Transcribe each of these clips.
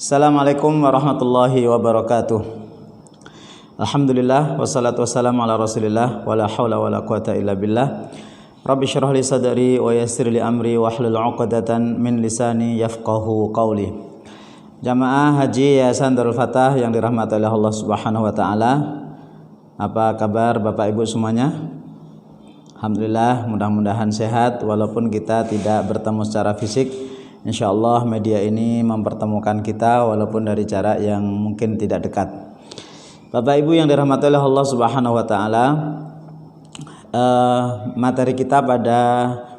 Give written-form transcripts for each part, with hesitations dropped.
Assalamualaikum warahmatullahi wabarakatuh. Alhamdulillah wassalatu wassalamu ala Rasulillah wala haula wala quwata illa billah. Rabbi syrah li sadri wa yassir li amri wahlul 'uqdatan min lisani yafqahu qawli. Jamaah Haji Yayasan Darul Fatah yang dirahmati oleh Allah Subhanahu wa taala. Apa kabar Bapak Ibu semuanya? Alhamdulillah, mudah-mudahan sehat walaupun kita tidak bertemu secara fisik. InsyaAllah media ini mempertemukan kita walaupun dari jarak yang mungkin tidak dekat. Bapak Ibu yang dirahmati oleh Allah Subhanahu wa taala, materi kita pada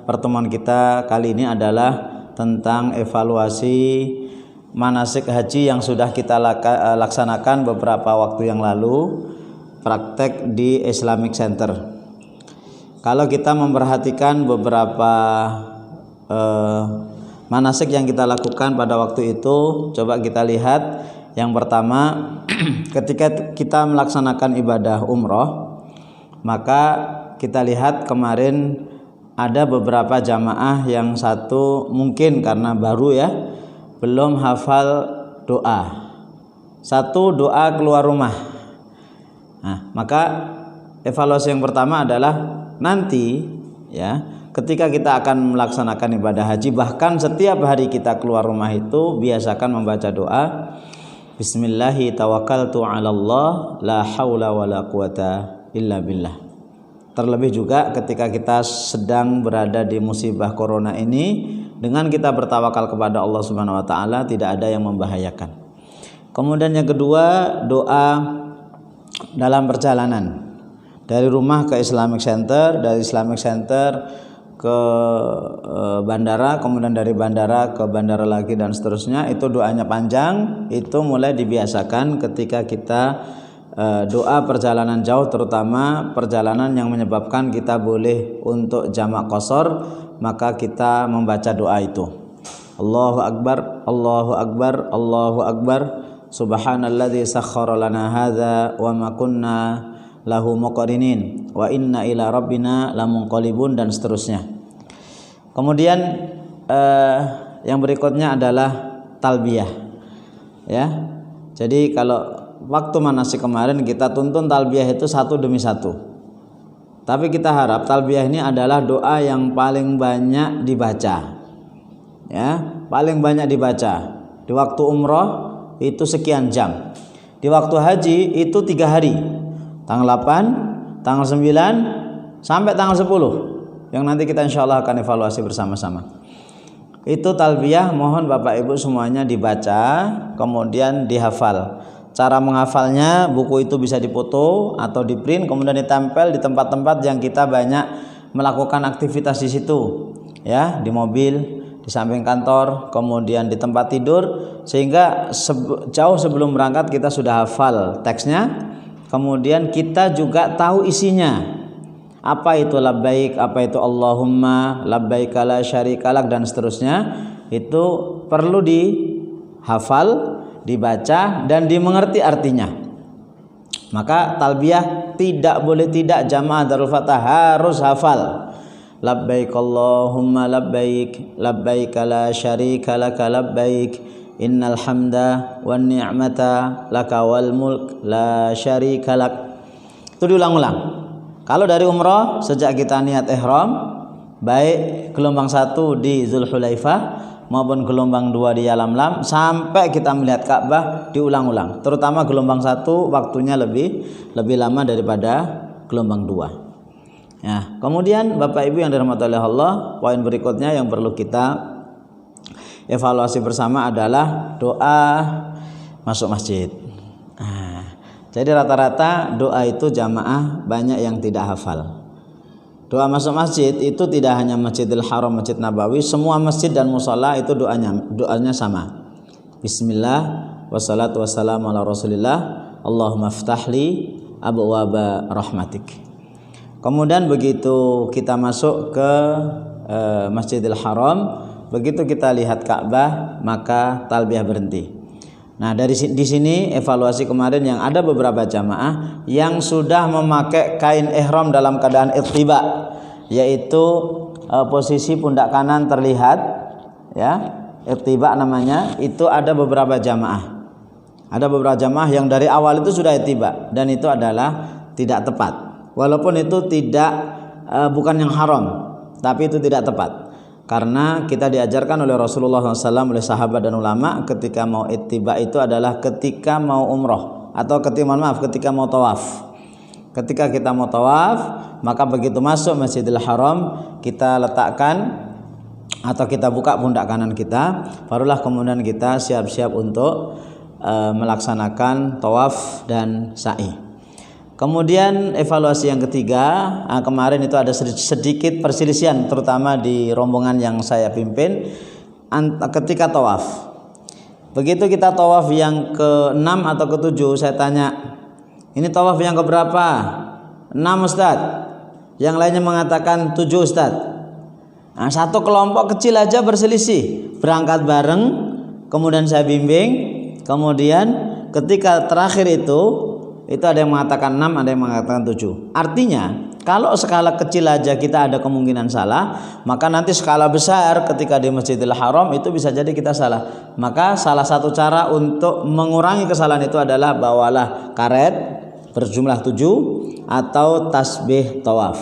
pertemuan kita kali ini adalah tentang evaluasi manasik haji yang sudah kita laksanakan beberapa waktu yang lalu, praktek di Islamic Center. Kalau kita memperhatikan beberapa manasik yang kita lakukan pada waktu itu, coba kita lihat. Yang pertama, ketika kita melaksanakan ibadah umroh, maka kita lihat kemarin ada beberapa jamaah yang satu mungkin karena baru ya, belum hafal doa. Satu, doa keluar rumah. Nah, maka evaluasi yang pertama adalah nanti ya, ketika kita akan melaksanakan ibadah haji, bahkan setiap hari kita keluar rumah itu biasakan membaca doa Bismillahi tawakkaltu 'ala Allah la haula wala quwata illa billah. Terlebih juga ketika kita sedang berada di musibah corona ini, dengan kita bertawakal kepada Allah Subhanahu wa taala tidak ada yang membahayakan. Kemudian yang kedua, doa dalam perjalanan. Dari rumah ke Islamic Center, dari Islamic Center ke bandara, kemudian dari bandara ke bandara lagi dan seterusnya, itu doanya panjang. Itu mulai dibiasakan ketika kita doa perjalanan jauh, terutama perjalanan yang menyebabkan kita boleh untuk jamak qashar, maka kita membaca doa itu. Allahu Akbar, Allahu Akbar, Allahu Akbar, Subhanalladzi sakhkhara lana hadza wa ma kunna lahu muqrinin wa inna ila rabbina lamunqalibun dan seterusnya. Kemudian yang berikutnya adalah talbiyah ya. Jadi kalau waktu manasik kemarin kita tuntun talbiyah itu satu demi satu. Tapi kita harap talbiyah ini adalah doa yang paling banyak dibaca. Ya, paling banyak dibaca. Di waktu umroh itu sekian jam. Di waktu haji itu 3 hari. Tanggal 8, tanggal 9 sampai tanggal 10. Yang nanti kita insya Allah akan evaluasi bersama-sama. Itu talbiyah, mohon Bapak Ibu semuanya dibaca, kemudian dihafal. Cara menghafalnya, buku itu bisa dipoto atau di print, kemudian ditempel di tempat-tempat yang kita banyak melakukan aktivitas di situ, ya, di mobil, di samping kantor, kemudian di tempat tidur, sehingga jauh sebelum berangkat kita sudah hafal teksnya, kemudian kita juga tahu isinya. Apa itu labbaik, apa itu Allahumma, labbaik la syarikalak dan seterusnya. Itu perlu dihafal, dibaca dan dimengerti artinya. Maka talbiyah tidak boleh tidak, jamaah Darul Fatah harus hafal. Labbaik Allahumma labbaik, labbaik la syarikalak labbaik, innal hamda wan ni'mata laka wal mulk la syarikalak. Itu diulang-ulang. Kalau dari umroh, sejak kita niat ihram, baik gelombang 1 di Zulhulaifah maupun gelombang 2 di Yalamlam, sampai kita melihat Ka'bah diulang-ulang. Terutama gelombang 1 waktunya lebih lama daripada gelombang 2. Ya, kemudian Bapak Ibu yang dirahmati oleh Allah, poin berikutnya yang perlu kita evaluasi bersama adalah doa masuk masjid. Jadi rata-rata doa itu jamaah banyak yang tidak hafal. Doa masuk masjid itu tidak hanya Masjidil Haram, Masjid Nabawi, semua masjid dan mushola itu doanya sama. Bismillah wassalatu wassalamu ala Rasulillah, Allahumma ftahli abwaaba rahmatik. Kemudian begitu kita masuk ke Masjidil Haram, begitu kita lihat Ka'bah, maka talbiyah berhenti. Nah, di sini evaluasi kemarin yang ada beberapa jamaah yang sudah memakai kain ihram dalam keadaan ittiba, yaitu posisi pundak kanan terlihat ya, ittiba namanya, itu ada beberapa jamaah. Ada beberapa jamaah yang dari awal itu sudah ittiba, dan itu adalah tidak tepat. Walaupun itu bukan yang haram, tapi itu tidak tepat. Karena kita diajarkan oleh Rasulullah SAW, oleh sahabat dan ulama, ketika mau ittiba itu adalah ketika mau umroh atau ketika mau tawaf. Ketika kita mau tawaf, maka begitu masuk Masjidil Haram, kita letakkan atau kita buka pundak kanan kita, barulah kemudian kita siap-siap untuk melaksanakan tawaf dan sa'i. Kemudian evaluasi yang ketiga, kemarin itu ada sedikit perselisihan terutama di rombongan yang saya pimpin ketika tawaf. Begitu kita tawaf yang ke-6 atau ke-7, saya tanya, ini tawaf yang keberapa? 6 Ustaz. Yang lainnya mengatakan 7 Ustaz. Nah, satu kelompok kecil aja berselisih, berangkat bareng, kemudian saya bimbing, kemudian ketika terakhir itu ada yang mengatakan 6, ada yang mengatakan 7. Artinya kalau skala kecil aja kita ada kemungkinan salah, maka nanti skala besar ketika di Masjidil Haram itu bisa jadi kita salah. Maka salah satu cara untuk mengurangi kesalahan itu adalah bawalah karet berjumlah 7 atau tasbih tawaf.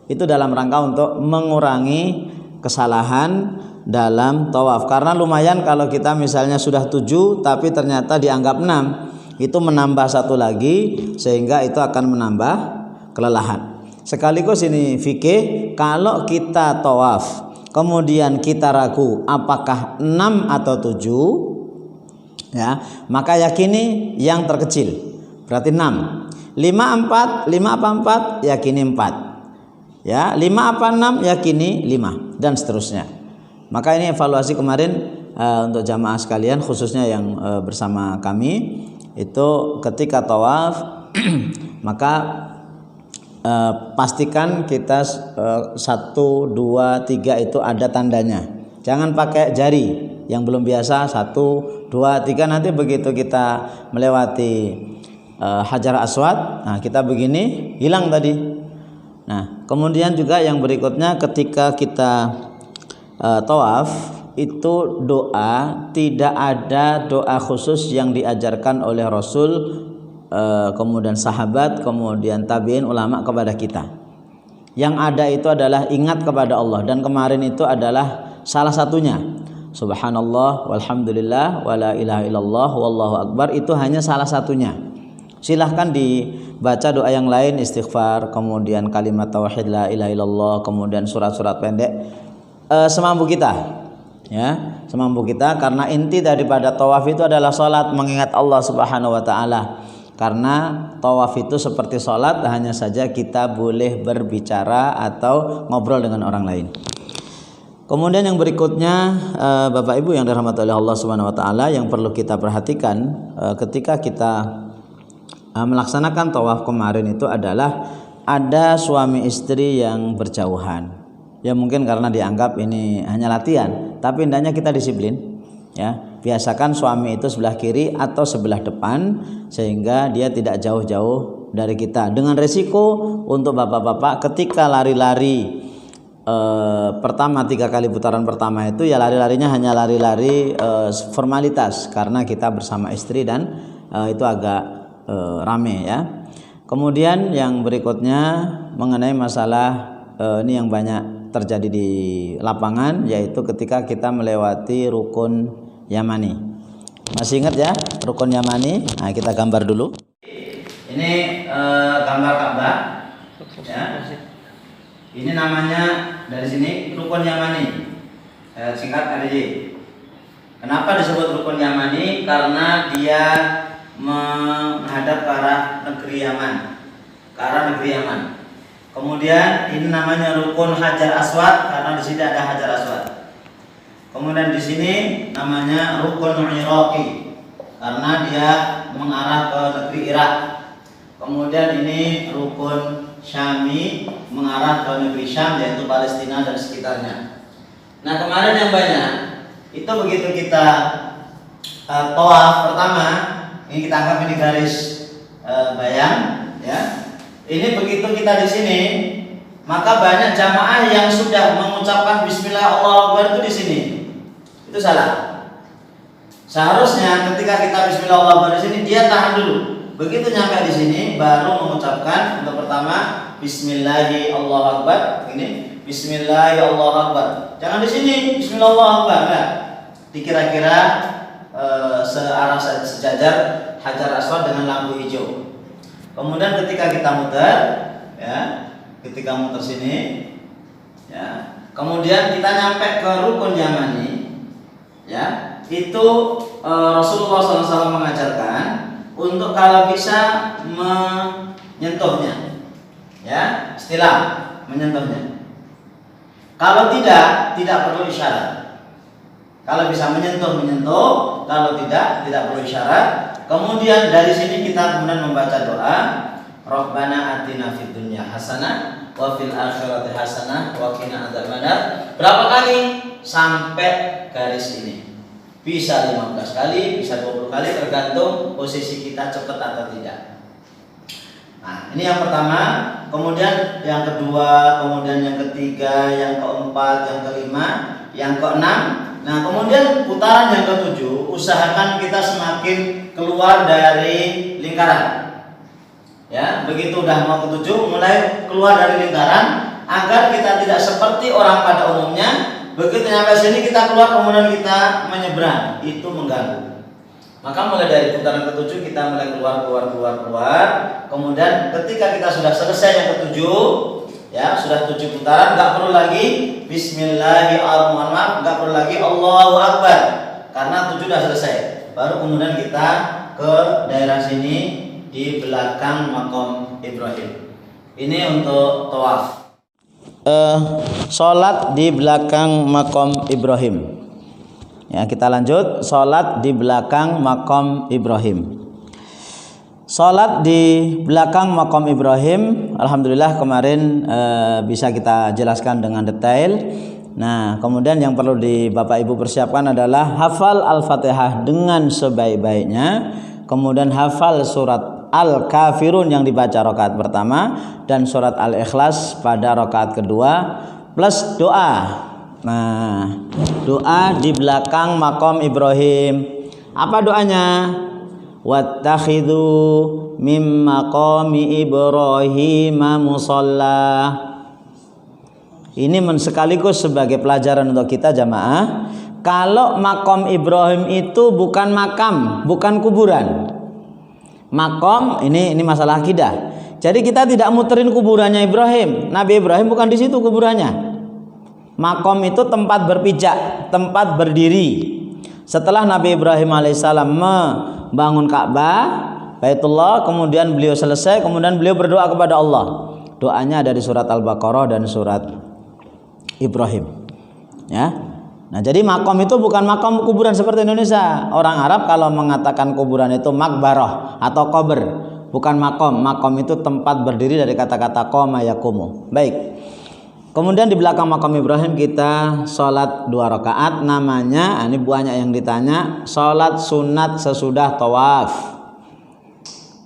Itu dalam rangka untuk mengurangi kesalahan dalam tawaf. Karena lumayan kalau kita misalnya sudah 7 tapi ternyata dianggap 6, itu menambah satu lagi, sehingga itu akan menambah kelelahan. Sekaligus ini fikih, kalau kita tawaf kemudian kita ragu apakah 6 atau 7, ya, maka yakini yang terkecil, berarti 6. 5 apa 4, yakini 4. Ya, 5 apa 6, yakini 5, dan seterusnya. Maka ini evaluasi kemarin untuk jamaah sekalian, khususnya yang bersama kami, itu ketika tawaf maka pastikan kita 1, 2, 3 itu ada tandanya. Jangan pakai jari yang belum biasa 1, 2, 3, nanti begitu kita melewati Hajar Aswad, nah kita begini, hilang tadi. Nah, kemudian juga yang berikutnya ketika kita tawaf itu doa, tidak ada doa khusus yang diajarkan oleh Rasul, kemudian sahabat, kemudian tabi'in, ulama kepada kita. Yang ada itu adalah ingat kepada Allah, dan kemarin itu adalah salah satunya subhanallah walhamdulillah wala ilaha illallah wallahu akbar, itu hanya salah satunya. Silahkan dibaca doa yang lain, istighfar, kemudian kalimat tauhid la ilaha illallah, kemudian surat-surat pendek, semampu kita. Ya, semampu kita, karena inti daripada tawaf itu adalah salat, mengingat Allah Subhanahu wa taala. Karena tawaf itu seperti salat, hanya saja kita boleh berbicara atau ngobrol dengan orang lain. Kemudian yang berikutnya, Bapak Ibu yang dirahmati oleh Allah Subhanahu wa taala, yang perlu kita perhatikan ketika kita melaksanakan tawaf kemarin itu adalah ada suami istri yang berjauhan. Ya mungkin karena dianggap ini hanya latihan, tapi hendaknya kita disiplin. Ya, biasakan suami itu sebelah kiri atau sebelah depan, sehingga dia tidak jauh-jauh dari kita. Dengan resiko untuk bapak-bapak ketika lari-lari pertama 3 kali putaran pertama itu, ya lari-larinya hanya lari-lari formalitas, karena kita bersama istri dan itu agak rame ya. Kemudian yang berikutnya mengenai masalah ini yang banyak terjadi di lapangan, yaitu ketika kita melewati rukun Yamani. Masih ingat ya rukun Yamani? Nah, kita gambar dulu. Ini gambar Ka'bah. Ya. Ini namanya dari sini rukun Yamani. Singkat RY. Kenapa disebut rukun Yamani? Karena dia menghadap ke arah negeri Yaman, Kemudian ini namanya rukun Hajar Aswad karena di sini ada Hajar Aswad. Kemudian di sini namanya rukun Iraqi karena dia mengarah ke negeri Irak. Kemudian ini rukun Syami mengarah ke negeri Syam, yaitu Palestina dan sekitarnya. Nah, kemarin yang banyak itu begitu kita tawaf pertama, ini kita anggap ini garis bayang ya. Ini begitu kita di sini, maka banyak jamaah yang sudah mengucapkan Bismillah Allahu Akbar itu di sini. Itu salah. Seharusnya ketika kita Bismillah di sini dia tahan dulu. Begitu nyampe di sini baru mengucapkan untuk pertama Bismillahi Allahu Akbar. Ini Bismillahi Allahu Akbar. Jangan di sini Bismillah Allahu Akbar. Enggak. Dikira-kira searah sejajar Hajar Aswad dengan lampu hijau. Kemudian ketika kita muter, ya, ketika muter sini, ya, kemudian kita nyampe ke rukun yamani, ya, itu Rasulullah SAW mengajarkan untuk kalau bisa menyentuhnya, ya, istilah menyentuhnya. Kalau tidak perlu isyarat. Kalau bisa menyentuh, kalau tidak perlu isyarat. Kemudian dari sini kita kemudian membaca doa, Rabbana atina fid dunya hasanah wa fil akhirati hasanah wa qina adzabannar. Berapa kali? Sampai garis ini. Bisa 15 kali, bisa 20 kali, tergantung posisi kita cepat atau tidak. Nah, ini yang pertama. Kemudian yang kedua, kemudian yang ketiga, yang keempat, yang kelima, yang keenam. Nah, kemudian putaran yang ketujuh, usahakan kita semakin keluar dari lingkaran. Ya, begitu udah mau ketujuh, mulai keluar dari lingkaran agar kita tidak seperti orang pada umumnya. Begitu nyampe sini kita keluar, kemudian kita menyeberang, itu mengganggu. Maka mulai dari putaran ketujuh kita mulai keluar. Kemudian ketika kita sudah selesai yang ketujuh, ya sudah 7 putaran, nggak perlu lagi Bismillahirrahmanirrahim, nggak perlu lagi Allahu Akbar, karena 7 sudah selesai. Baru kemudian kita ke daerah sini di belakang makom Ibrahim. Ini untuk tawaf. Sholat di belakang makom Ibrahim. Ya, kita lanjut. Sholat di belakang makom Ibrahim. Sholat di belakang makom Ibrahim, alhamdulillah kemarin bisa kita jelaskan dengan detail. Nah, kemudian yang perlu di Bapak Ibu persiapkan adalah hafal Al-Fatihah dengan sebaik-baiknya. Kemudian hafal surat Al-Kafirun yang dibaca rakaat pertama dan surat Al-Ikhlas pada rakaat kedua plus doa. Nah, doa di belakang makom Ibrahim. Apa doanya? Wattakhidhu mim maqami Ibrahim musalla. Ini sekaligus sebagai pelajaran untuk kita jamaah. Kalau makom Ibrahim itu bukan makam, bukan kuburan. Makom ini masalah akidah. Jadi kita tidak muterin kuburannya Ibrahim. Nabi Ibrahim bukan di situ kuburannya. Makom itu tempat berpijak, tempat berdiri. Setelah Nabi Ibrahim alaihissalam membangun Ka'bah, Baitullah, kemudian beliau selesai, kemudian beliau berdoa kepada Allah. Doanya dari surat Al-Baqarah dan surat Ibrahim. Ya. Nah, jadi makom itu bukan makom kuburan seperti Indonesia. Orang Arab kalau mengatakan kuburan itu makbarah atau qabr, bukan makom. Makom itu tempat berdiri dari kata-kata qama yaqumu. Baik. Kemudian di belakang makom Ibrahim kita sholat 2 rakaat, namanya, ini banyak yang ditanya, sholat sunat sesudah tawaf.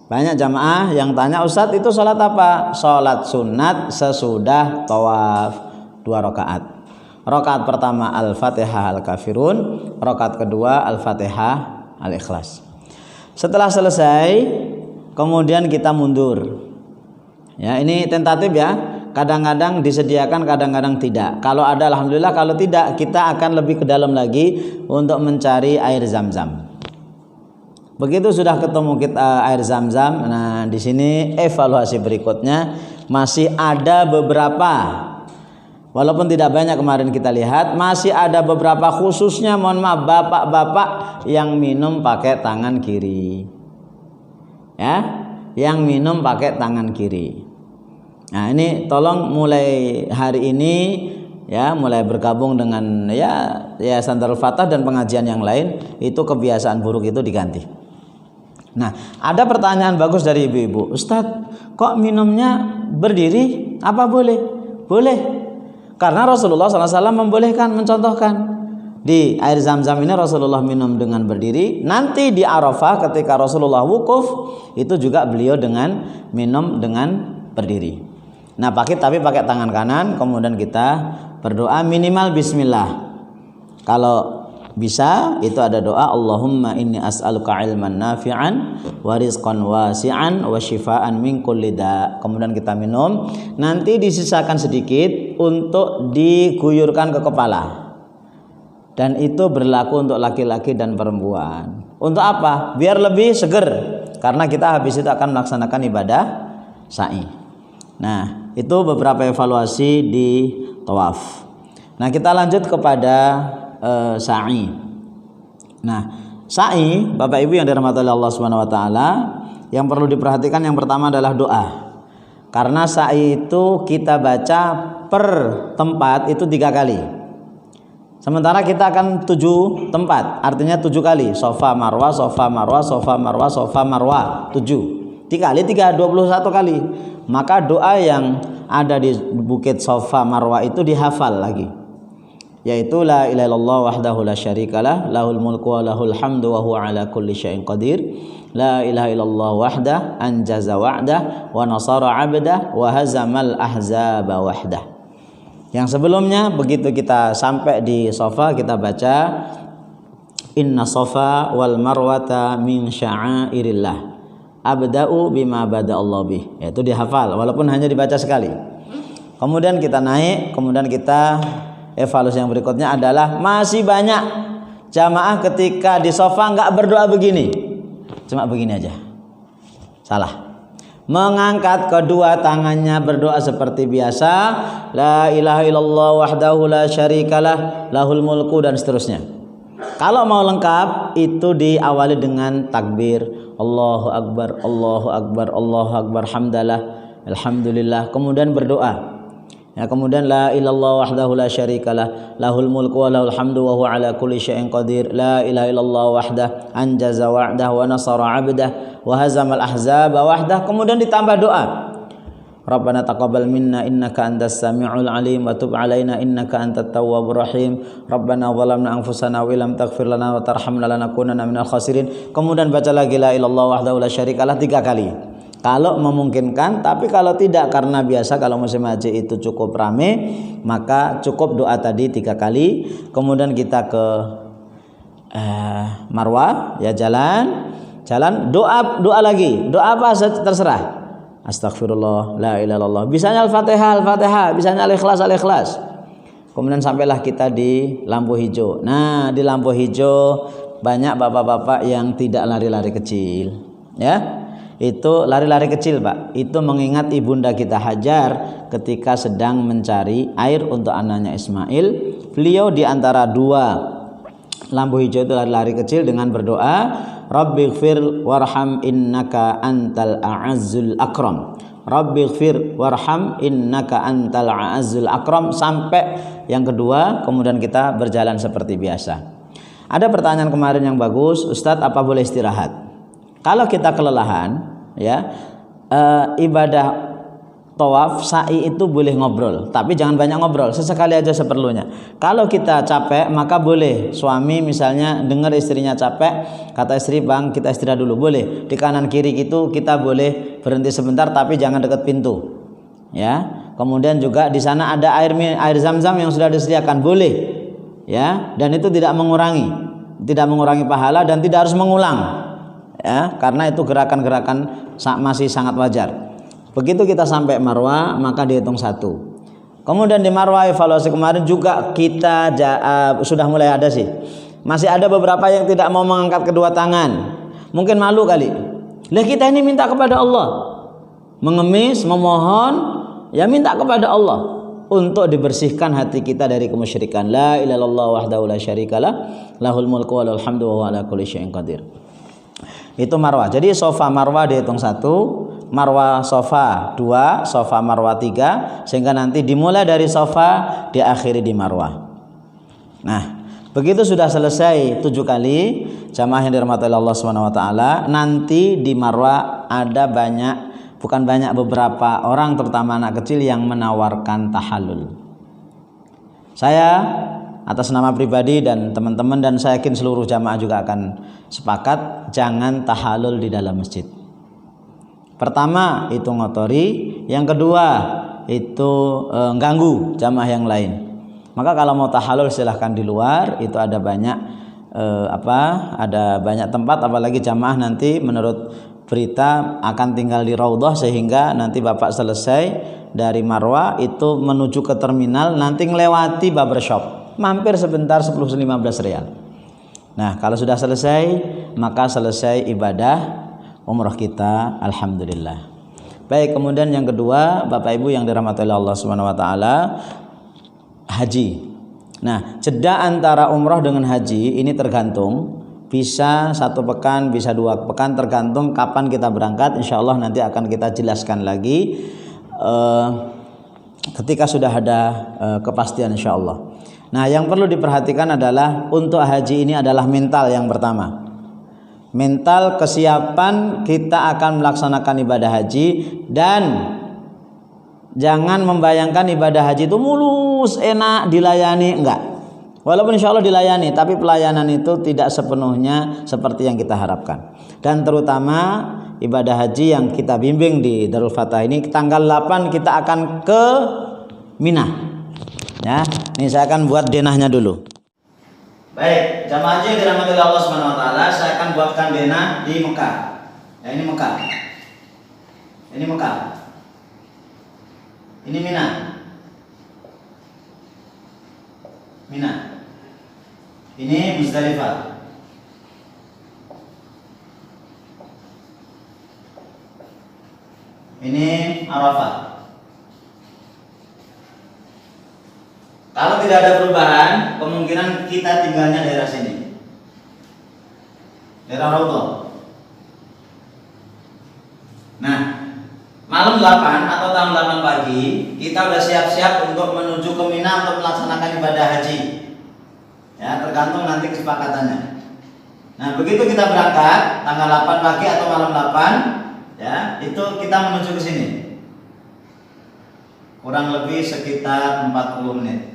Banyak jamaah yang tanya, Ustadz itu sholat apa? Sholat sunat sesudah tawaf 2 rakaat. Rakaat pertama Al-Fatihah Al-Kafirun, rakaat kedua Al-Fatihah Al-Ikhlas. Setelah selesai, kemudian kita mundur. Ya, ini tentatif ya. Kadang-kadang disediakan, kadang-kadang tidak. Kalau ada alhamdulillah, kalau tidak kita akan lebih ke dalam lagi untuk mencari air Zam-Zam. Begitu sudah ketemu kita air Zam-Zam, nah di sini evaluasi berikutnya masih ada beberapa, walaupun tidak banyak kemarin kita lihat, masih ada beberapa khususnya mohon maaf bapak-bapak yang minum pakai tangan kiri. Ya, yang minum pakai tangan kiri. Nah, ini tolong mulai hari ini ya, mulai bergabung dengan Yayasan Darul Fatah dan pengajian yang lain, itu kebiasaan buruk itu diganti. Nah, ada pertanyaan bagus dari ibu-ibu, Ustadz, kok minumnya berdiri? Apa boleh? Boleh. Karena Rasulullah SAW membolehkan, mencontohkan. Di air Zam-Zam ini Rasulullah minum dengan berdiri. Nanti di Arafah ketika Rasulullah wukuf, itu juga beliau minum dengan berdiri. Nah, tapi pakai tangan kanan, kemudian kita berdoa minimal bismillah. Kalau bisa, itu ada doa Allahumma inni as'aluka ilman nafi'an wa rizqan wasi'an wa shifaan min kulli da. Kemudian kita minum, nanti disisakan sedikit untuk diguyurkan ke kepala. Dan itu berlaku untuk laki-laki dan perempuan. Untuk apa? Biar lebih seger, karena kita habis itu akan melaksanakan ibadah sa'i. Nah, itu beberapa evaluasi di tawaf. Nah, kita lanjut kepada sa'i. Nah, sa'i, Bapak Ibu yang dirahmati oleh Allah Subhanahu wa taala, yang perlu diperhatikan yang pertama adalah doa. Karena sa'i itu kita baca per tempat itu 3 kali. Sementara kita akan 7 tempat, artinya 7 kali. Sofa marwah, sofa marwah, sofa marwah, sofa marwah, 7. 3 kali 3, 21 kali. Maka doa yang ada di bukit Sofa Marwah itu dihafal lagi, yaitu la ilaha illallah wahdahu la syarikalah lahul mulku wa lahul hamdu wa huwa ala kulli syai'in qadir. La ilaha illallah wahdah anjaza wa'dah wa nasara 'abdah wa hazamal ahzaba wahdah. Yang sebelumnya begitu kita sampai di Sofa kita baca inna Sofa wal marwata min sya'airillah abda'u bima bada'allahu bih. Itu dihafal walaupun hanya dibaca sekali. Kemudian kita naik, kemudian kita evaluasi yang berikutnya adalah masih banyak jamaah ketika di Sofa nggak berdoa begini, cuma begini aja. Salah. Mengangkat kedua tangannya berdoa seperti biasa, la ilaha illallah wahdahu la syarikalah lahul mulku dan seterusnya. Kalau mau lengkap itu diawali dengan takbir Allahu akbar, Allahu akbar, Allahu akbar, hamdalah, alhamdulillah, kemudian berdoa. Ya, kemudian la ilallah wahdahu la syarikalah lahul mulku wa lahul hamdu wa huwa ala kulli syai'in qadir. La ilaha illallah wahdah anjaza wa'dah wa nasara 'abdah wa hazamal ahzaba wahdah. Kemudian ditambah doa. Rabbana taqabbal minna innaka antas samiul alim wa tub alaina innaka antat tawwabur rahim. Rabbana zalamna anfusana wa lam taghfir lana wa tarhamna lanakunanna minal khasirin. Kemudian baca lagi la ilallah wahdahu la syarikalah 3 kali. Kalau memungkinkan, tapi kalau tidak karena biasa kalau musim haji itu cukup rame, maka cukup doa tadi 3 kali. Kemudian kita ke Marwah, ya jalan, doa lagi. Doa apa terserah. Astagfirullah, la ilaha illallah. Bisanya Al-Fatihah, bisanya Al-Ikhlas. Kemudian sampailah kita di lampu hijau. Nah, di lampu hijau banyak bapak-bapak yang tidak lari-lari kecil, ya. Itu lari-lari kecil, Pak. Itu mengingat ibunda kita Hajar ketika sedang mencari air untuk anaknya Ismail. Beliau di antara 2 lampu hijau itu lari-lari kecil dengan berdoa, Rabbighfir warham innaka antal a'azzul akram. Rabbighfir warham innaka antal a'azzul akram sampai yang kedua, kemudian kita berjalan seperti biasa. Ada pertanyaan kemarin yang bagus, Ustadz, apa boleh istirahat? Kalau kita kelelahan, ya, ibadah tawaf sa'i itu boleh ngobrol, tapi jangan banyak ngobrol, sesekali aja seperlunya. Kalau kita capek, maka boleh suami misalnya dengar istrinya capek, kata istri, bang kita istirahat dulu, boleh. Di kanan kiri gitu kita boleh berhenti sebentar, tapi jangan dekat pintu, ya. Kemudian juga di sana ada air zam-zam yang sudah disediakan, boleh, ya. Dan itu tidak mengurangi pahala dan tidak harus mengulang. Ya, karena itu gerakan-gerakan masih sangat wajar. Begitu kita sampai Marwah, maka dihitung 1. Kemudian di Marwah evaluasi kemarin juga kita sudah mulai ada sih. Masih ada beberapa yang tidak mau mengangkat kedua tangan. Mungkin malu kali. Lah kita ini minta kepada Allah. Mengemis, memohon, ya minta kepada Allah untuk dibersihkan hati kita dari kemusyrikan. La ilaha illallah wahdahu la syarikalah lahul mulku wa lahul hamdu wa huwa ala kulli syai'in qadir. Itu Marwah. Jadi Sofa Marwah dihitung 1, Marwah Sofa 2, Sofa Marwah 3, sehingga nanti dimulai dari Sofa diakhiri di Marwah. Nah, begitu sudah selesai 7 kali, jamaah yang dirahmati Allah Subhanahu wa taala, nanti di Marwah ada beberapa orang terutama anak kecil yang menawarkan tahallul. Saya atas nama pribadi dan teman-teman dan saya yakin seluruh jamaah juga akan sepakat, jangan tahallul di dalam masjid. Pertama itu ngotori, yang kedua itu ganggu jamaah yang lain. Maka kalau mau tahallul silahkan di luar, itu ada banyak ada banyak tempat, apalagi jamaah nanti menurut berita akan tinggal di Raudhah, sehingga nanti Bapak selesai dari Marwah itu menuju ke terminal, nanti ngelewati barbershop, mampir sebentar 10-15 rial. Nah, kalau sudah selesai, maka selesai ibadah umroh kita, alhamdulillah. Baik, kemudian yang kedua, Bapak Ibu yang dirahmati Allah Subhanahu wa taala, haji. Nah, jeda antara umroh dengan haji ini tergantung, bisa 1 pekan, bisa 2 pekan, tergantung kapan kita berangkat. Insya Allah nanti akan kita jelaskan lagi ketika sudah ada kepastian, insya Allah. Nah, yang perlu diperhatikan adalah untuk haji ini adalah mental yang pertama. Mental kesiapan kita akan melaksanakan ibadah haji, dan jangan membayangkan ibadah haji itu mulus, enak, dilayani, enggak. Walaupun insya Allah dilayani, tapi pelayanan itu tidak sepenuhnya seperti yang kita harapkan. Dan terutama ibadah haji yang kita bimbing di Darul Fatah ini, tanggal 8 kita akan ke Mina. Ya, ini saya akan buat denahnya dulu. Baik, jamaah haji yang dirahmati Allah Subhanahu wa taala, saya akan buatkan denah di Mekah. Ya, ini Mekah. Ini Mekah. Ini Mina. Mina. Ini Muzdalifah. Ini Arafah. Kalau tidak ada perubahan, kemungkinan kita tinggalnya daerah sini, daerah Raudhah. Nah, malam 8 atau tanggal 8 pagi kita udah siap-siap untuk menuju ke Mina untuk melaksanakan ibadah haji. Ya, tergantung nanti kesepakatannya. Nah, begitu kita berangkat tanggal 8 pagi atau malam 8, ya, itu kita menuju ke sini. Kurang lebih sekitar 40 menit.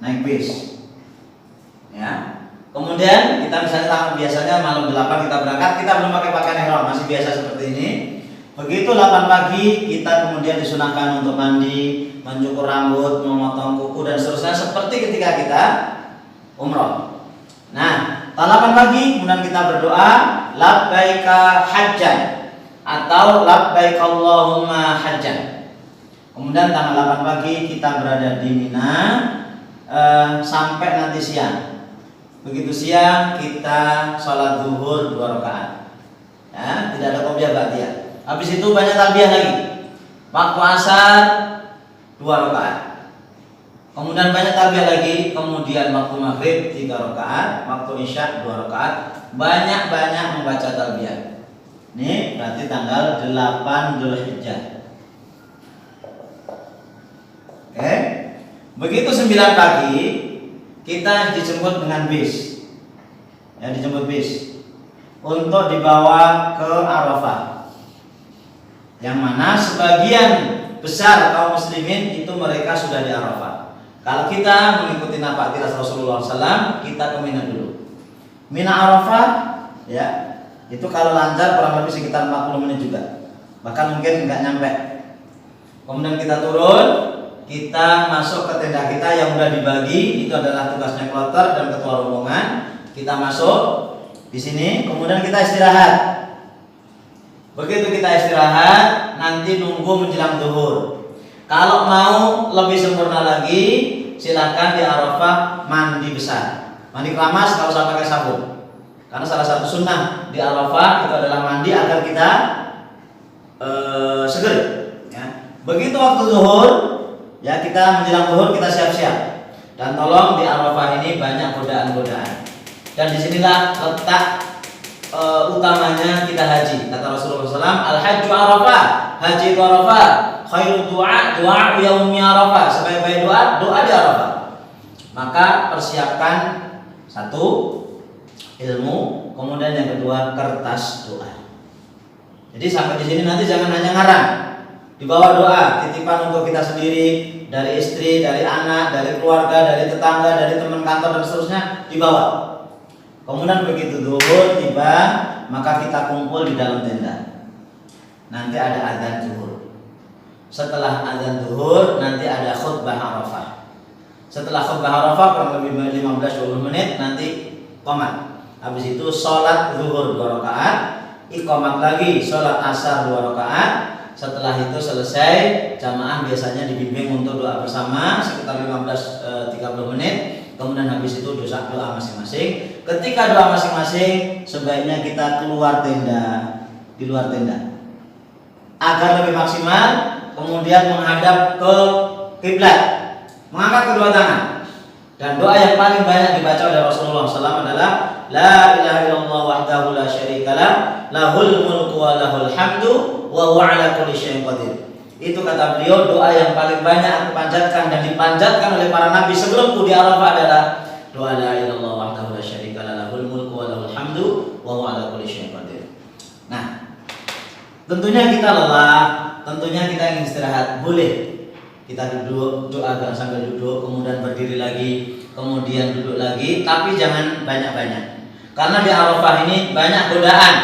Naik bis. Ya. Kemudian kita biasanya malam 8 kita berangkat, kita belum pakai pakaian ihram, masih biasa seperti ini. Begitu 8 pagi kita kemudian disunahkan untuk mandi, mencukur rambut, memotong kuku dan seterusnya seperti ketika kita umroh. Nah, tanggal 8 pagi kemudian kita berdoa labbaika hajjan atau labbaik Allahumma hajjan. Kemudian tanggal 8 pagi kita berada di Mina sampai nanti siang. Begitu siang kita sholat zuhur 2 rakaat. Ya, tidak ada qobliyah ba'diyah. Habis itu banyak talbiyah lagi. Waktu asar 2 rakaat. Kemudian banyak talbiyah lagi. Kemudian waktu maghrib 3 rakaat. Waktu isya 2 rakaat. Banyak-banyak membaca talbiyah. Ini berarti tanggal 8 Dzulhijjah. Oke. Begitu 9 pagi kita dijemput dengan bis. Ya, dijemput bis untuk dibawa ke Arafah. Yang mana sebagian besar kaum muslimin itu mereka sudah di Arafah. Kalau kita mengikuti nafatiras Rasulullah SAW, kita ke Mina dulu. Mina Arafah, ya, itu kalau lancar kurang lebih sekitar 40 menit juga. Bahkan mungkin nggak nyampe. Kemudian kita turun, kita masuk ke tenda kita yang udah dibagi, itu adalah tugasnya kloter dan ketua rombongan. Kita masuk di sini, kemudian kita istirahat. Begitu kita istirahat, nanti nunggu menjelang zuhur. Kalau mau lebih sempurna lagi, silakan di Arafah mandi besar, mandi keramas, kalau usah pakai sabun. Karena salah satu sunnah di Arafah itu adalah mandi agar kita seger. Ya. Begitu waktu zuhur, ya kita menjelang zuhur kita siap-siap. Dan tolong di Arafah ini banyak godaan-godaan. Dan disinilah letak utamanya kita haji. Kata Rasulullah SAW, al-hajju Arafah, haji itu Arafah, khairu doa yaumi Arafah, sebaik-baik doa di Arafah. Maka persiapkan 1 ilmu, kemudian yang kedua kertas doa. Jadi sampai di sini nanti jangan hanya ngarang, dibawa doa, titipan untuk kita sendiri, dari istri, dari anak, dari keluarga, dari tetangga, dari teman kantor dan seterusnya, dibawa. Kemudian begitu zuhur tiba, maka kita kumpul di dalam tenda. Nanti ada adzan zuhur. Setelah adzan zuhur nanti ada khutbah Arafah. Setelah khutbah Arafah kurang lebih 15-20 menit nanti qomat. Habis itu sholat zuhur 2 rakaat, iqamat lagi sholat asar 2 rakaat. Setelah itu selesai, jamaah biasanya dibimbing untuk doa bersama sekitar 15-30 menit. Kemudian habis itu doa masing-masing. Ketika doa masing-masing, sebaiknya kita keluar tenda, di luar tenda, agar lebih maksimal. Kemudian menghadap ke kiblat, mengangkat kedua tangan. Dan doa yang paling banyak dibaca oleh Rasulullah SAW adalah La ilaha illallah wahdahu la syarikalah, lahul mulku wa lahul hamdu, wa huwa ala kulli syai'in qadir. Itu kata beliau doa yang paling banyak aku panjatkan dan dipanjatkan oleh para nabi sebelumku di Arafah adalah doa la ilaha illallah wahdahu la syarikalah, lahul mulku wa lahul hamdu, wa huwa ala kulli syai'in qadir. Nah, tentunya kita lelah, tentunya kita ingin istirahat, boleh kita duduk, doa sambil duduk, kemudian berdiri lagi, kemudian duduk lagi, tapi jangan banyak-banyak. Karena di Arafah ini banyak godaan.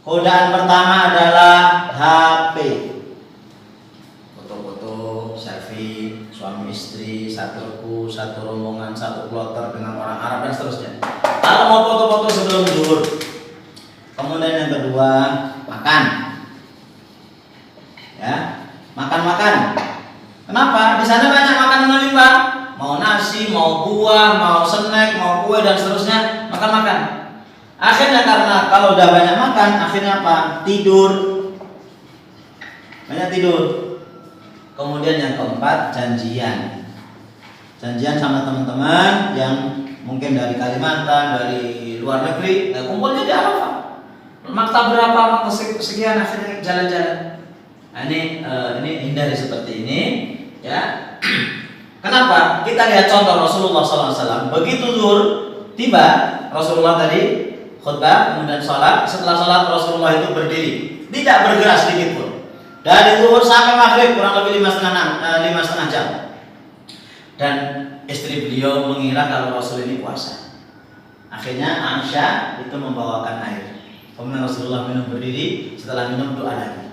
Godaan pertama adalah HP, foto-foto, selfie, suami istri, satu rombongan, satu kloter dengan orang Arab dan seterusnya. Kalau mau foto-foto sebelum zuhur. Kemudian yang kedua, makan. Ya, makan. Kenapa? Di sana banyak makanan melimpah. Mau nasi, mau buah, mau snack, mau kue dan seterusnya, makan. Akhirnya karena kalau udah banyak makan, akhirnya apa? Tidur. Banyak tidur. Kemudian yang keempat, janjian. Janjian sama teman-teman yang mungkin dari Kalimantan, dari luar negeri, kumpulnya di Arafah. Maktab berapa, maktab sekian, akhirnya jalan-jalan. Nah, ini hindari seperti ini, ya. Kenapa? Kita lihat contoh Rasulullah SAW. Begitu zuhur tiba, Rasulullah tadi khutbah, kemudian sholat. Setelah sholat Rasulullah itu berdiri, tidak bergerak sedikit pun. Dari zuhur sampai maghrib kurang lebih 5,5 jam. Dan istri beliau mengira kalau Rasul ini puasa. Akhirnya Aisyah itu membawakan air. Kemudian Rasulullah minum berdiri, setelah minum doa lagi.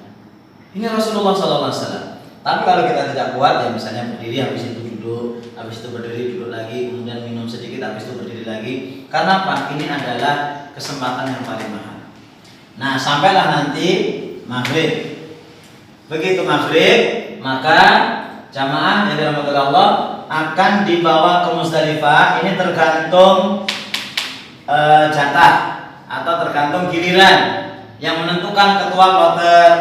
Ini Rasulullah SAW. Tapi kalau kita tidak kuat, ya misalnya berdiri, habis itu duduk, habis itu berdiri, duduk lagi, kemudian minum sedikit, habis itu berdiri lagi. Karena apa? Ini adalah kesempatan yang paling mahal. Nah, sampailah nanti maghrib. Begitu maghrib, maka jamaah yang dirahmati Allah akan dibawa ke Muzdalifah. Ini tergantung jatah atau tergantung giliran yang menentukan ketua kloter.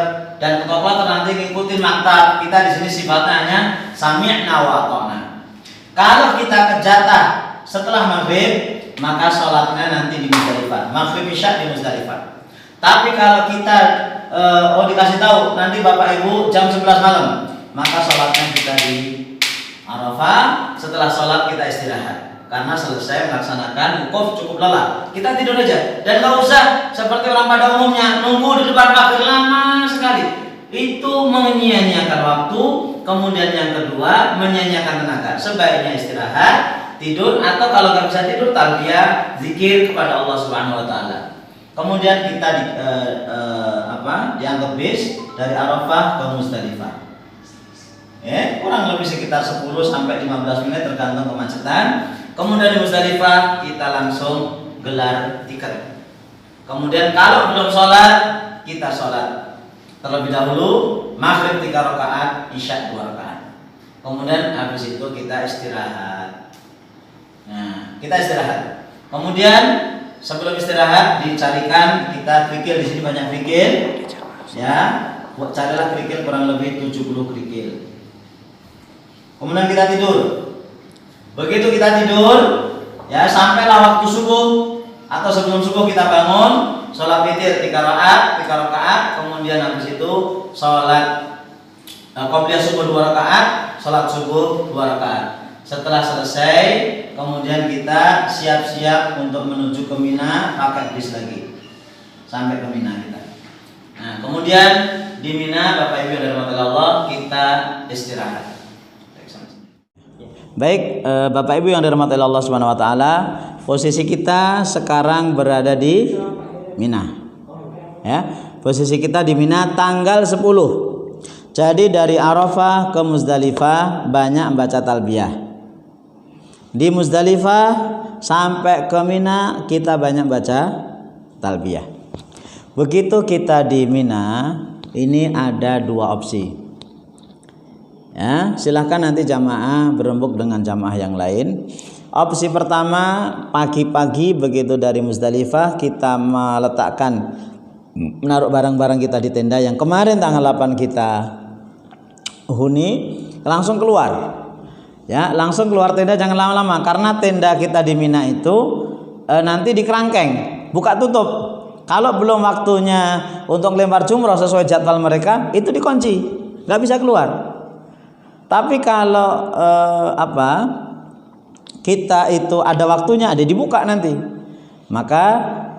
Dan ketua kloter nanti ngikutin maktab. Kita di sini sifatnya hanya sami'na wa ata'na. Kalau kita ke jatah setelah maghrib, maka sholatnya nanti di Muzdalifah. Maghrib isya di Muzdalifah. Tapi kalau kita dikasih tahu nanti Bapak Ibu jam 11 malam, maka sholatnya kita di Arafah. Setelah sholat kita istirahat. Karena selesai melaksanakan wukuf cukup lelah, kita tidur aja. Dan gak usah seperti orang pada umumnya nunggu di depan pagar lama sekali. Itu menyia-nyiakan waktu. Kemudian yang kedua, menyia-nyiakan tenaga. Sebaiknya istirahat, tidur, atau kalau gak bisa tidur, talbiyah, zikir kepada Allah Subhanahu Wa Taala. Kemudian kita dianggap bis dari Arafah ke Muzdalifah. Kurang lebih sekitar 10 sampai 15 menit tergantung kemacetan. Kemudian di Muzdalifah kita langsung gelar tikar. Kemudian kalau belum sholat, kita sholat terlebih dahulu maghrib 3 rakaat, isya 2 rakaat. Kemudian habis itu kita istirahat. Nah, kita istirahat. Kemudian sebelum istirahat dicarikan kita kerikil. Di sini banyak kerikil. Ya, carilah kerikil kurang lebih 70 kerikil. Kemudian kita tidur. Begitu kita tidur, ya sampailah waktu subuh atau sebelum subuh kita bangun, sholat witir 3 rakaat, kemudian habis itu sholat qobliyah subuh 2 rakaat, sholat subuh 2 rakaat. Setelah selesai, kemudian kita siap-siap untuk menuju ke Mina, pakai bis lagi sampai ke Mina kita. Nah, kemudian di Mina, Bapak Ibu yang dirahmati Allah, kita istirahat. Baik, Bapak Ibu yang dirahmati Allah Subhanahu wa taala, posisi kita sekarang berada di Mina. Ya, posisi kita di Mina tanggal 10. Jadi dari Arafah ke Muzdalifah banyak membaca talbiyah. Di Muzdalifah sampai ke Mina kita banyak baca talbiyah. Begitu kita di Mina, ini ada dua opsi. Ya, silahkan nanti jamaah berembuk dengan jamaah yang lain. Opsi pertama, pagi-pagi begitu dari Muzdalifah kita menaruh barang-barang kita di tenda yang kemarin tanggal 8 kita huni, langsung keluar. Ya, langsung keluar tenda, jangan lama-lama karena tenda kita di Mina itu nanti di kerangkeng, buka tutup. Kalau belum waktunya untuk lempar jumroh sesuai jadwal mereka, itu dikunci, nggak bisa keluar. Tapi kalau kita itu ada waktunya, ada dibuka nanti, maka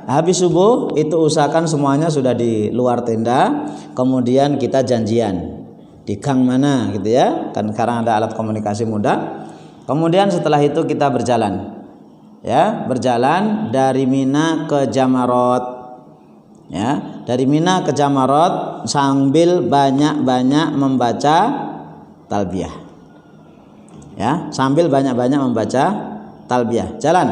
habis subuh itu usahakan semuanya sudah di luar tenda, kemudian kita janjian di gang mana gitu ya, kan sekarang ada alat komunikasi mudah. Kemudian setelah itu kita berjalan, ya, berjalan dari Mina ke Jamarot, ya, dari Mina ke Jamarot sambil banyak-banyak membaca talbiyah, ya, sambil banyak-banyak membaca talbiyah. Jalan,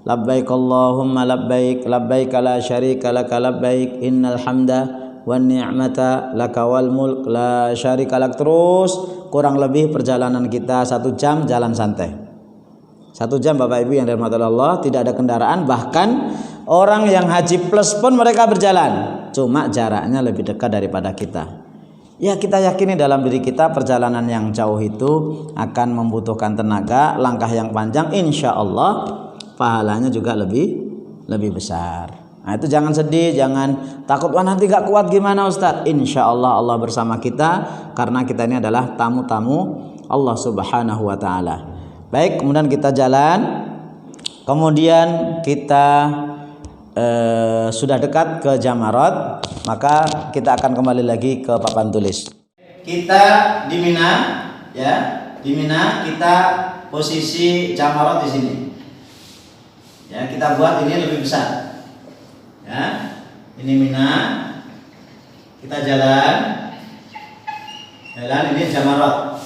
labbaik Allahumma labbaik, labbaik la syarika laka labbaik, innal hamda wan ni'mata lakawal mulk la syarika lak. Terus kurang lebih perjalanan kita 1 jam jalan santai. 1 jam Bapak Ibu yang dirahmati Allah, tidak ada kendaraan, bahkan orang yang haji plus pun mereka berjalan, cuma jaraknya lebih dekat daripada kita. Ya, kita yakini dalam diri kita perjalanan yang jauh itu akan membutuhkan tenaga, langkah yang panjang, insya Allah pahalanya juga lebih besar. Nah, itu jangan sedih, jangan takut, wah nanti gak kuat gimana Ustadz. Insya Allah Allah bersama kita, karena kita ini adalah tamu-tamu Allah Subhanahu wa Ta'ala. Baik, kemudian kita jalan, kemudian kita sudah dekat ke Jamarot, maka kita akan kembali lagi ke papan tulis. Kita di Mina, ya, di Mina kita posisi Jamarot di sini. Ya, kita buat ini lebih besar. Ya, ini Mina, kita jalan ini Jamarot.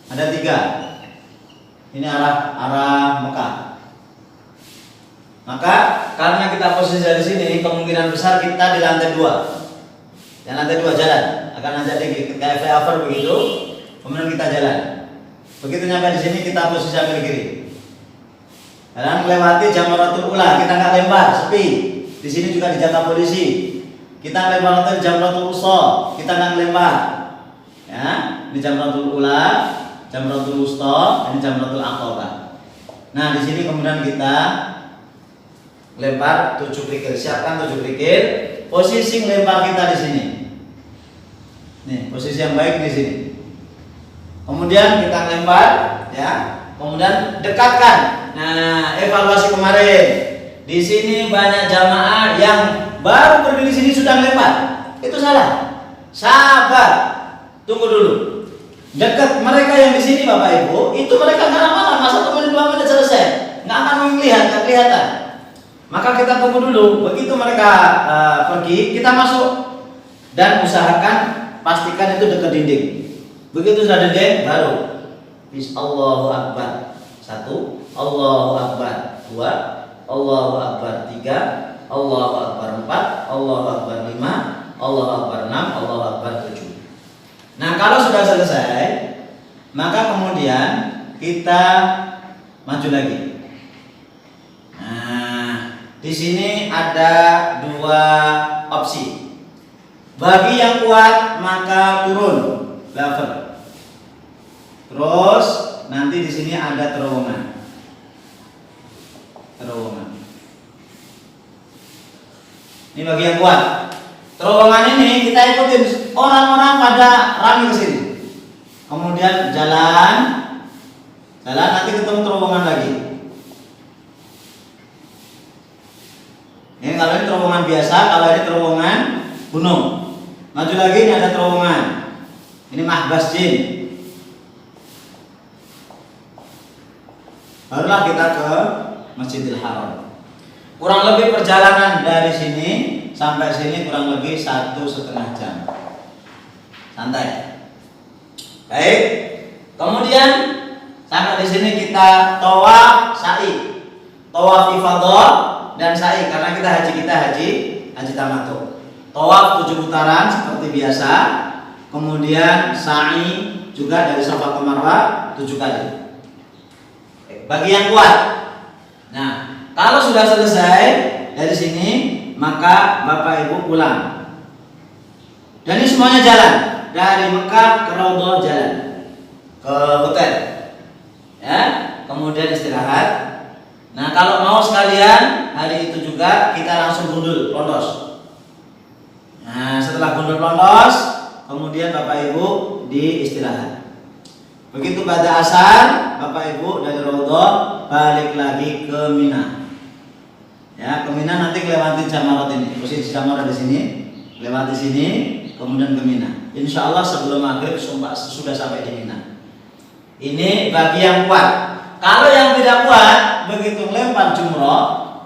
Ada 3. Ini arah Mekah. Maka karena kita posisi dari sini, kemungkinan besar kita di lantai 2. Yang lantai 2 jalan akan jadi kayak flyover begitu. Kemudian kita jalan. Begitu nyampe di sini kita posisi ambil kiri. Dan melewati Jamratul Ula, kita nggak lempar, sepi. Di sini juga dijaga polisi. Kita lempar Jamratul Wusta, kita nggak lempar. Ya, ini Jamratul Ula, Jamratul Wusta, ini Jamratul Aqabah. Nah, di sini kemudian kita lempar 7 kerikil, siapkan 7 kerikil. Posisi lempar kita di sini. Nih, posisi yang baik di sini. Kemudian kita lempar, ya. Kemudian dekatkan. Nah, evaluasi kemarin. Di sini banyak jamaah yang baru berdiri di sini sudah lempar. Itu salah. Sabar. Tunggu dulu. Dekat mereka yang di sini Bapak Ibu, itu mereka nggak lama, 1 menit 2 menit selesai. Nggak akan melihat, nggak kelihatan. Maka kita tunggu dulu. Begitu mereka pergi, kita masuk dan usahakan pastikan itu dekat dinding. Begitu sudah dinding, baru Allahu Akbar 1, Allahu Akbar 2, Allahu Akbar 3, Allahu Akbar 4, Allahu Akbar 5, Allahu Akbar 6, Allahu Akbar 7. Nah, kalau sudah selesai, maka kemudian kita maju lagi. Nah, di sini ada 2 opsi. Bagi yang kuat maka turun level. Terus nanti di sini ada terowongan. Ini bagi yang kuat. Terowongan ini kita ikutin, orang-orang pada rame ke sini. Kemudian jalan nanti ketemu terowongan lagi. Ini kalau ini terowongan biasa, kalau ini terowongan gunung. Maju lagi, ini ada terowongan. Ini mahbas jin. Barulah kita ke Masjidil Haram. Kurang lebih perjalanan dari sini sampai sini kurang lebih 1,5 jam. Santai. Baik. Kemudian sampai kita tawaf sa'i, tawaf ifadah dan sa'i, karena kita haji tamattu. Tawaf 7 putaran seperti biasa, kemudian sa'i juga dari Safa ke Marwah 7 kali. Bagi yang kuat. Nah, kalau sudah selesai dari sini, maka Bapak Ibu pulang. Dan ini semuanya jalan dari Mekah ke Raudhah, jalan ke hotel, ya. Kemudian istirahat. Nah, kalau mau sekalian hari itu juga kita langsung gundul londos. Nah, setelah gundul londos, kemudian Bapak Ibu diistirahat. Begitu pada asar, Bapak Ibu dari Raudhah balik lagi ke Mina. Ya, ke Mina nanti melewati Jamarat ini. Posisi Jamarat di sini, lewati sini, kemudian ke Mina. Insya Allah sebelum maghrib sudah sampai di Mina. Ini bagi yang kuat. Kalau yang tidak kuat, begitu melempar jumrah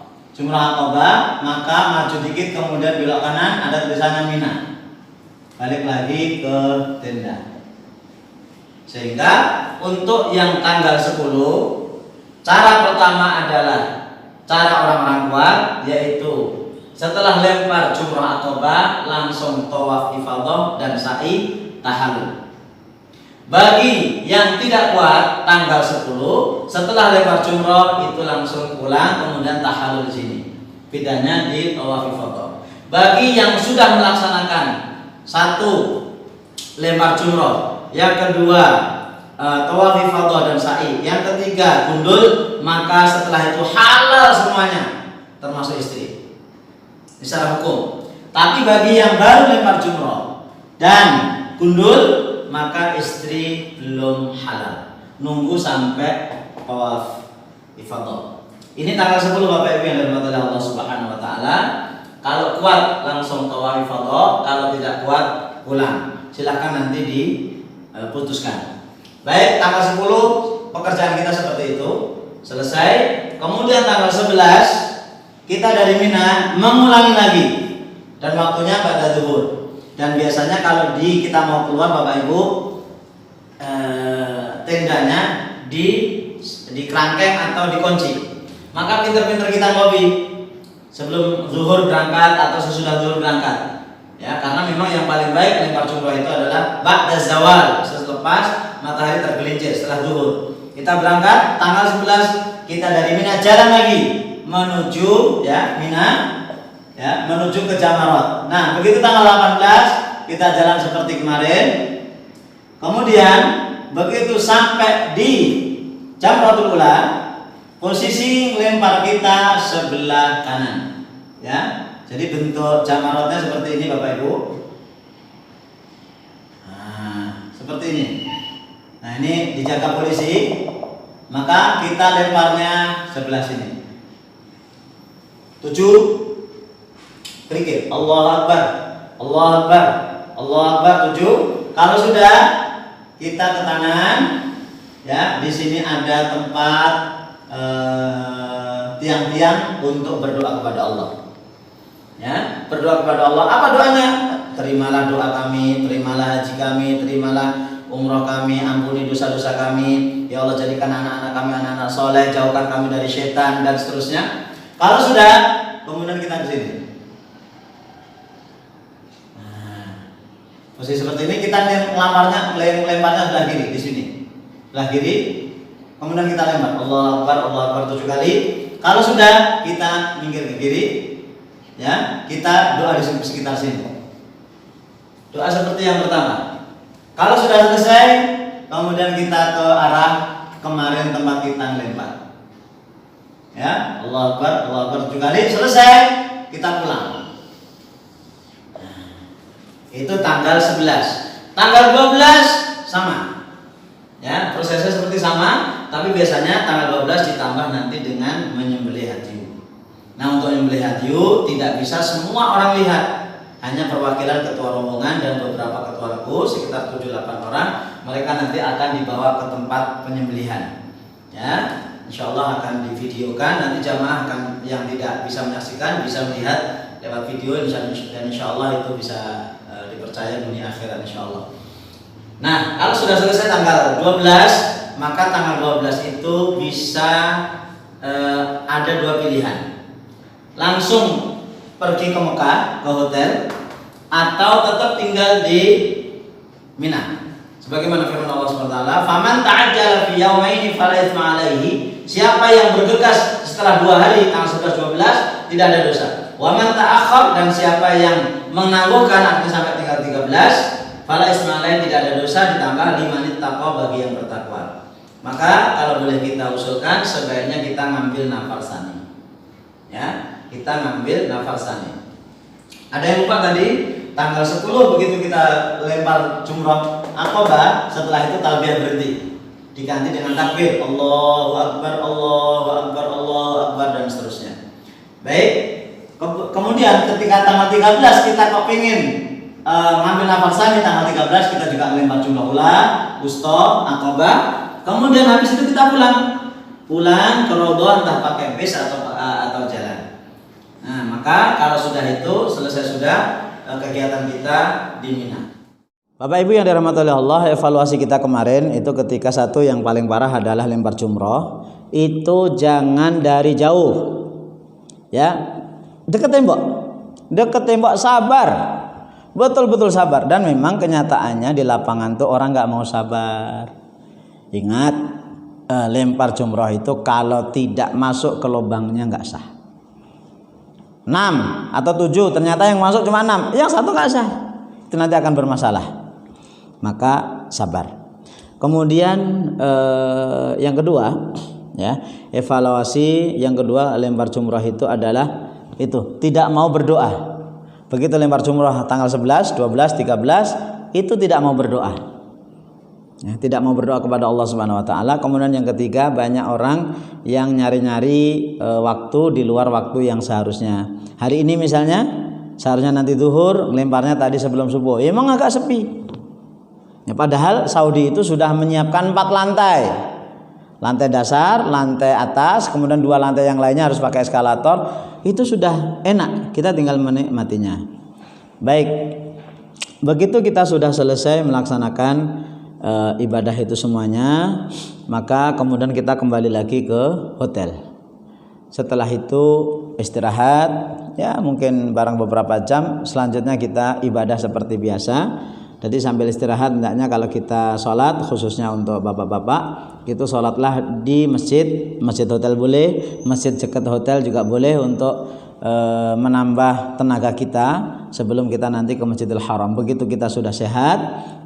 Aqabah, maka maju dikit kemudian belok kanan, ada tulisannya Mina. Balik lagi ke tenda. Sehingga untuk yang tanggal 10, cara pertama adalah cara orang-orang kuat, yaitu setelah lempar jumrah Aqabah langsung tawaf ifadah dan sa'i tahallul. Bagi yang tidak kuat tanggal 10, setelah lempar jumrah itu langsung pulang kemudian tahallul di sini. Bedanya di tawaf ifadah. Bagi yang sudah melaksanakan 1 lempar jumrah, yang kedua tawaf ifadah dan sa'i, yang ketiga gundul, maka setelah itu halal semuanya termasuk istri secara hukum. Tapi bagi yang baru lempar jumrah dan gundul, maka istri belum halal, nunggu sampai tawaf ifadah. Ini tanggal 10 Bapak Ibu yang dirahmati oleh Allah Subhanahu wa taala. Kalau kuat langsung tawaf ifadah, kalau tidak kuat pulang. Silakan nanti diputuskan. Baik, tanggal 10 pekerjaan kita seperti itu selesai. Kemudian tanggal 11 kita dari Mina mengulangi lagi dan waktunya pada zuhur. Dan biasanya kalau kita mau keluar Bapak Ibu, tendanya di kerangkeng atau dikunci. Maka pinter-pinter kita ngopi sebelum zuhur berangkat atau sesudah zuhur berangkat. Ya, karena memang yang paling baik lempar jumrah itu adalah ba'da zawal, selepas matahari tergelincir setelah zuhur. Kita berangkat tanggal 11, kita dari Mina jalan lagi menuju Mina, menuju ke Jamarat. Nah, begitu tanggal 18 kita jalan seperti kemarin. Kemudian begitu sampai di Jamratul Ula, posisi lempar kita sebelah kanan. Ya. Jadi bentuk jamaratnya seperti ini Bapak Ibu. Nah, seperti ini. Nah, ini dijaga polisi. Maka kita lemparnya sebelah sini. 7 kerikil. Allahu Akbar. Allahu Akbar. Allahu Akbar 7. Kalau sudah kita ke kanan, ya, di sini ada tempat tiang-tiang untuk berdoa kepada Allah. Ya, berdoa kepada Allah. Apa doanya? Terimalah doa kami, terimalah haji kami, terimalah umroh kami, ampuni dosa-dosa kami. Ya Allah, jadikan anak-anak kami anak-anak soleh, jauhkan kami dari setan dan seterusnya. Kalau sudah, kemudian kita ke sini. Nah, posisi seperti ini kita lemparnya sebelah kiri di sini. Sebelah kiri. Kemudian kita lempar. Allahu Akbar, Allahu Akbar 7 kali. Kalau sudah, kita minggir ke kiri. Ya, kita doa di sekitar sini. Doa seperti yang pertama. Kalau sudah selesai, kemudian kita ke arah kemarin tempat kita lempar. Ya, Allahu Akbar 7 kali. Selesai, kita pulang. Itu tanggal 11. Tanggal 12 sama. Ya, prosesnya seperti sama, tapi biasanya tanggal 12 ditambah nanti dengan menyembelih hadyu. Nah, untuk menyembelih hadyu tidak bisa semua orang lihat, hanya perwakilan ketua rombongan dan beberapa ketua regu sekitar 7-8 orang. Mereka nanti akan dibawa ke tempat penyembelihan. Ya, insya Allah akan divideokan. Nanti jamaah akan yang tidak bisa menyaksikan bisa melihat lewat video dan insya Allah itu bisa dipercaya dunia akhirat insya Allah. Nah, kalau sudah selesai tanggal 12, maka tanggal 12 itu bisa ada dua pilihan. Langsung pergi ke Mekah, ke hotel, atau tetap tinggal di Mina. Sebagaimana firman Allah SWT, "Faman ta'ajjala fi yaumaini fala itsma 'alaihi." Siapa yang bergegas setelah 2 hari tanggal 11 12 tidak ada dosa. Wa man ta'akhkhar, dan siapa yang menangguhkan artinya sampai tinggal 13, fala itsma 'alaihi, tidak ada dosa, ditambah limanit taqwa, bagi yang bertakwa. Maka kalau boleh kita usulkan, sebaiknya kita ngambil nafar tsani. Ya, kita ngambil nafar tsani. Ada yang lupa tadi? Tanggal 10 begitu kita lempar jumrah Aqabah, setelah itu talbiyah berhenti, diganti dengan takbir Allahu Akbar, Allahu Akbar, Allahu Akbar, dan seterusnya. Baik, kemudian ketika tanggal 13 kita kepingin ngambil nafar tsani, tanggal 13 kita juga lempar jumrah ula, wusta, Aqabah. Kemudian habis itu kita pulang ke Raudhah, entah pakai bis atau jalan. Nah, maka kalau sudah itu selesai sudah kegiatan kita di Mina. Bapak Ibu yang dirahmati oleh Allah, evaluasi kita kemarin itu ketika satu yang paling parah adalah lempar jumroh, itu jangan dari jauh, ya, dekat tembok, sabar, betul-betul sabar. Dan memang kenyataannya di lapangan tuh orang nggak mau sabar. Ingat, lempar jumroh itu kalau tidak masuk ke lubangnya nggak sah. 6 atau 7, ternyata yang masuk cuma 6, yang satu nggak sah, itu nanti akan bermasalah. Maka sabar. Kemudian yang kedua, ya, evaluasi yang kedua lempar jumroh itu adalah itu tidak mau berdoa. Begitu lempar jumroh tanggal 11, 12, 13 itu tidak mau berdoa. Ya, tidak mau berdoa kepada Allah Subhanahu wa taala. Kemudian yang ketiga, banyak orang yang nyari-nyari waktu di luar waktu yang seharusnya. Hari ini misalnya seharusnya nanti zuhur, lemparnya tadi sebelum subuh. Emang agak sepi. Ya, padahal Saudi itu sudah menyiapkan 4 lantai. Lantai dasar, lantai atas, kemudian 2 lantai yang lainnya harus pakai eskalator. Itu sudah enak, kita tinggal menikmatinya. Baik. Begitu kita sudah selesai melaksanakan ibadah itu semuanya, maka kemudian kita kembali lagi ke hotel. Setelah itu istirahat, ya mungkin barang beberapa jam. Selanjutnya kita ibadah seperti biasa. Jadi sambil istirahat, hendaknya kalau kita sholat, khususnya untuk bapak-bapak, itu sholatlah di masjid hotel boleh, masjid dekat hotel juga boleh, untuk menambah tenaga kita sebelum kita nanti ke Masjidil Haram. Begitu kita sudah sehat,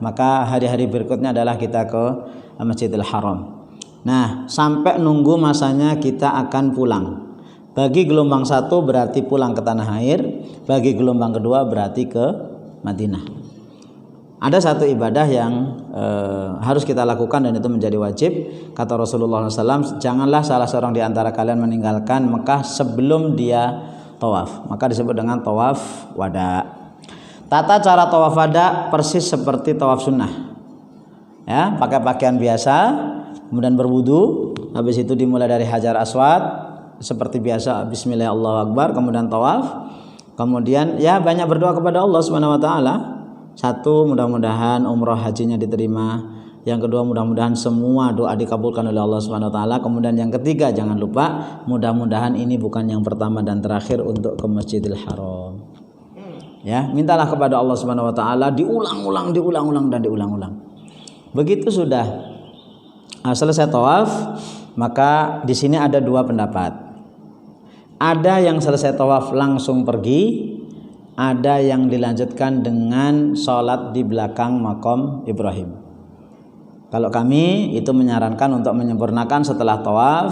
maka hari-hari berikutnya adalah kita ke Masjidil Haram. Nah, sampai nunggu masanya kita akan pulang. Bagi gelombang 1 berarti pulang ke tanah air, bagi gelombang kedua berarti ke Madinah. Ada satu ibadah yang harus kita lakukan dan itu menjadi wajib. Kata Rasulullah SAW, janganlah salah seorang di antara kalian meninggalkan Mekah sebelum dia tawaf. Maka disebut dengan tawaf wada. Tata cara tawaf wada persis seperti tawaf sunnah. Ya, pakai pakaian biasa, kemudian berwudu, habis itu dimulai dari Hajar Aswad seperti biasa, bismillah Allahu Akbar, kemudian tawaf. Kemudian ya banyak berdoa kepada Allah Subhanahu wa taala. 1, mudah-mudahan umroh hajinya diterima. Yang kedua, mudah-mudahan semua doa dikabulkan oleh Allah Subhanahu wa taala. Kemudian yang ketiga, jangan lupa, mudah-mudahan ini bukan yang pertama dan terakhir untuk ke Masjidil Haram. Ya, mintalah kepada Allah Subhanahu wa taala diulang-ulang dan diulang-ulang. Begitu sudah selesai tawaf, maka di sini ada 2 pendapat. Ada yang selesai tawaf langsung pergi, ada yang dilanjutkan dengan sholat di belakang makam Ibrahim. Kalau kami itu menyarankan untuk menyempurnakan setelah tawaf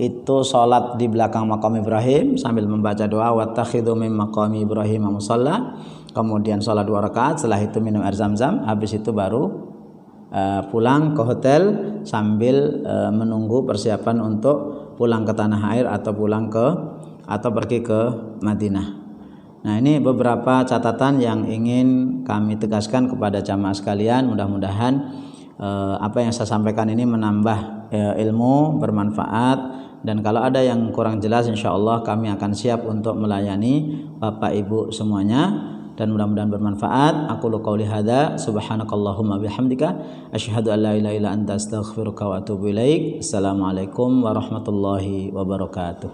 itu sholat di belakang makam Ibrahim sambil membaca doa wattakhidhu min maqami Ibrahim musalla, kemudian sholat 2 rakaat, setelah itu minum air zam-zam, habis itu baru pulang ke hotel sambil menunggu persiapan untuk pulang ke tanah air atau pergi ke Madinah. Nah, ini beberapa catatan yang ingin kami tegaskan kepada jamaah sekalian. Mudah-mudahan apa yang saya sampaikan ini menambah ilmu, bermanfaat, dan kalau ada yang kurang jelas insya Allah kami akan siap untuk melayani Bapak Ibu semuanya. dan mudah-mudahan bermanfaat. Aku qouli hadza subhanakallahumma bihamdika asyhadu an la ilaha illa anta astaghfiruka wa atubu ilaik. Assalamualaikum warahmatullahi wabarakatuh.